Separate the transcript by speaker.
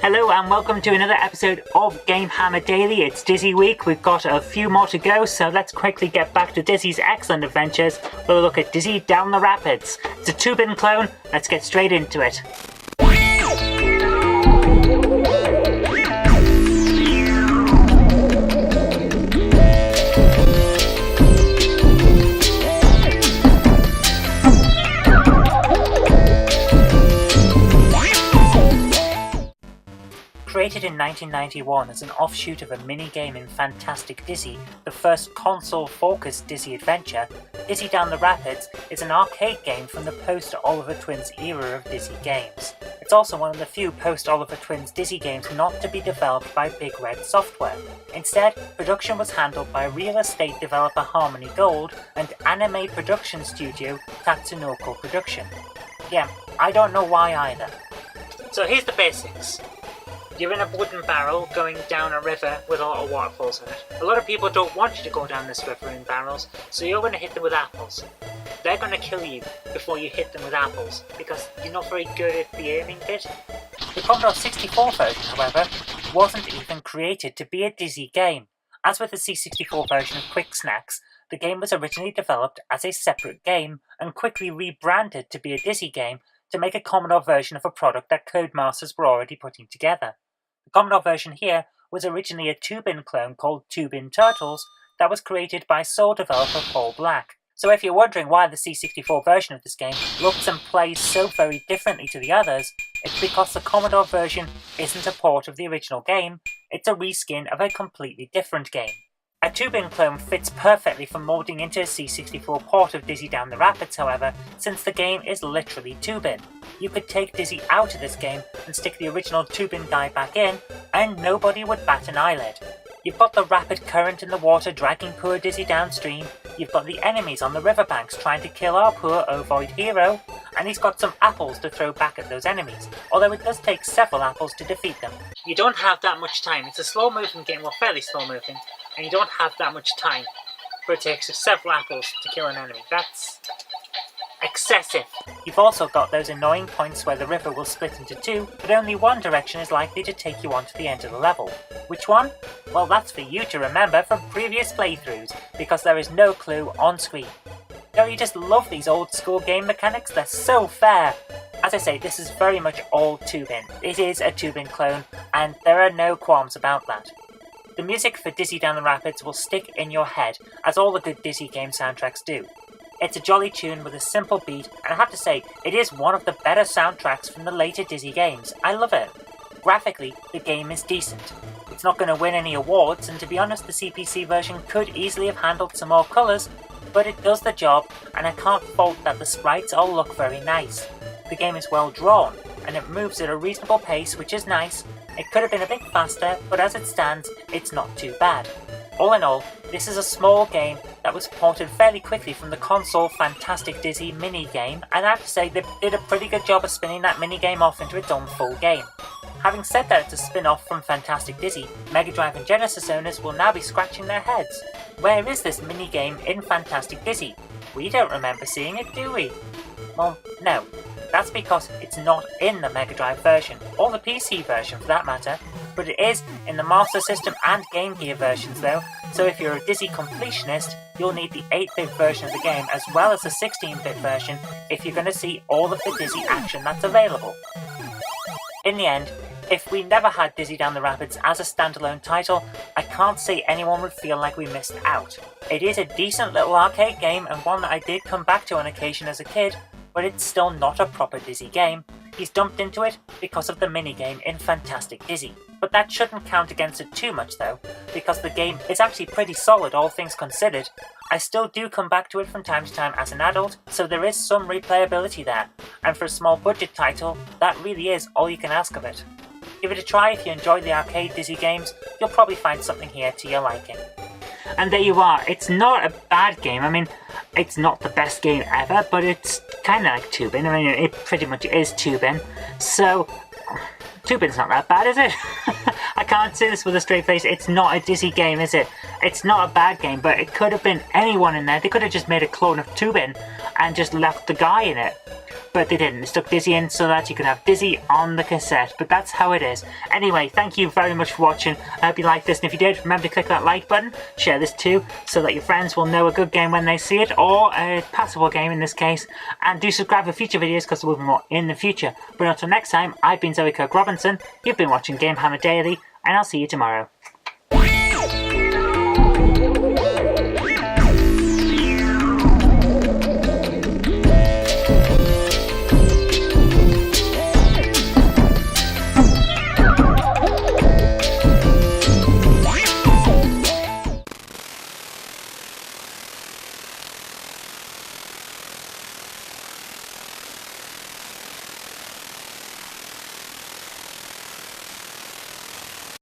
Speaker 1: Hello and welcome to another episode of GameHammer Daily. It's Dizzy Week. We've got a few more to go, so let's quickly get back to Dizzy's excellent adventures. We'll look at Dizzy Down the Rapids. It's a 2-bin clone. Let's get straight into it. Created in 1991 as an offshoot of a mini-game in Fantastic Dizzy, the first console-focused Dizzy adventure, Dizzy Down the Rapids is an arcade game from the post-Oliver Twins era of Dizzy games. It's also one of the few post-Oliver Twins Dizzy games not to be developed by Big Red Software. Instead, production was handled by real estate developer Harmony Gold and anime production studio Tatsunoko Production. Yeah, I don't know why either. So here's the basics. You're in a wooden barrel going down a river with a lot of waterfalls in it. A lot of people don't want you to go down this river in barrels, so you're going to hit them with apples. They're going to kill you before you hit them with apples, because you're not very good at the aiming bit. The Commodore 64 version, however, wasn't even created to be a Dizzy game. As with the C64 version of Quick Snacks, the game was originally developed as a separate game and quickly rebranded to be a Dizzy game to make a Commodore version of a product that Codemasters were already putting together. The Commodore version here was originally a 2-bin clone called 2-bin Turtles that was created by sole developer Paul Black. So if you're wondering why the C64 version of this game looks and plays so very differently to the others, it's because the Commodore version isn't a port of the original game, it's a reskin of a completely different game. A 2-bin clone fits perfectly for molding into a C64 port of Dizzy Down the Rapids, however, since the game is literally 2-bin. You could take Dizzy out of this game and stick the original 2-bin guy back in, and nobody would bat an eyelid. You've got the rapid current in the water dragging poor Dizzy downstream, you've got the enemies on the riverbanks trying to kill our poor ovoid hero, and he's got some apples to throw back at those enemies, although it does take several apples to defeat them. You don't have that much time. It's a slow-moving game, well, fairly slow-moving, and you don't have that much time, but it takes several apples to kill an enemy. That's excessive. You've also got those annoying points where the river will split into two, but only one direction is likely to take you on to the end of the level. Which one? Well, that's for you to remember from previous playthroughs, because there is no clue on screen. Don't you just love these old school game mechanics? They're so fair! As I say, this is very much all 2-bin. It is a 2-bin clone, and there are no qualms about that. The music for Dizzy Down the Rapids will stick in your head, as all the good Dizzy game soundtracks do. It's a jolly tune with a simple beat, and I have to say, it is one of the better soundtracks from the later Dizzy games. I love it. Graphically, the game is decent. It's not going to win any awards, and to be honest, the CPC version could easily have handled some more colours, but it does the job, and I can't fault that the sprites all look very nice. The game is well drawn, and it moves at a reasonable pace, which is nice. It could have been a bit faster, but as it stands, it's not too bad. All in all, this is a small game that was ported fairly quickly from the console Fantastic Dizzy mini-game, and I have to say they did a pretty good job of spinning that mini-game off into its own full game. Having said that it's a spin-off from Fantastic Dizzy, Mega Drive and Genesis owners will now be scratching their heads. Where is this mini-game in Fantastic Dizzy? We don't remember seeing it, do we? Well, no. That's because it's not in the Mega Drive version, or the PC version for that matter, but it is in the Master System and Game Gear versions though, so if you're a Dizzy completionist, you'll need the 8-bit version of the game as well as the 16-bit version if you're going to see all of the Dizzy action that's available. In the end, if we never had Dizzy Down the Rapids as a standalone title, I can't say anyone would feel like we missed out. It is a decent little arcade game and one that I did come back to on occasion as a kid, but it's still not a proper Dizzy game. He's dumped into it because of the minigame in Fantastic Dizzy. But that shouldn't count against it too much though, because the game is actually pretty solid all things considered. I still do come back to it from time to time as an adult, so there is some replayability there, and for a small budget title, that really is all you can ask of it. Give it a try if you enjoy the arcade Dizzy games, you'll probably find something here to your liking. And there you are, it's not a bad game. I mean, it's not the best game ever, but it's kind of like 2-bin. I mean, it pretty much is 2-bin, so 2-bin's not that bad, is it? I can't say this with a straight face, it's not a Dizzy game, is it? It's not a bad game, but it could have been anyone in there. They could have just made a clone of 2-bin, and just left the guy in it. But they didn't. They stuck Dizzy in so that you could have Dizzy on the cassette. But that's how it is. Anyway, thank you very much for watching. I hope you liked this. And if you did, remember to click that like button. Share this too, so that your friends will know a good game when they see it, or a passable game in this case. And do subscribe for future videos, because there will be more in the future. But until next time, I've been Zoe Kirk-Robinson. You've been watching GameHammer Daily, and I'll see you tomorrow.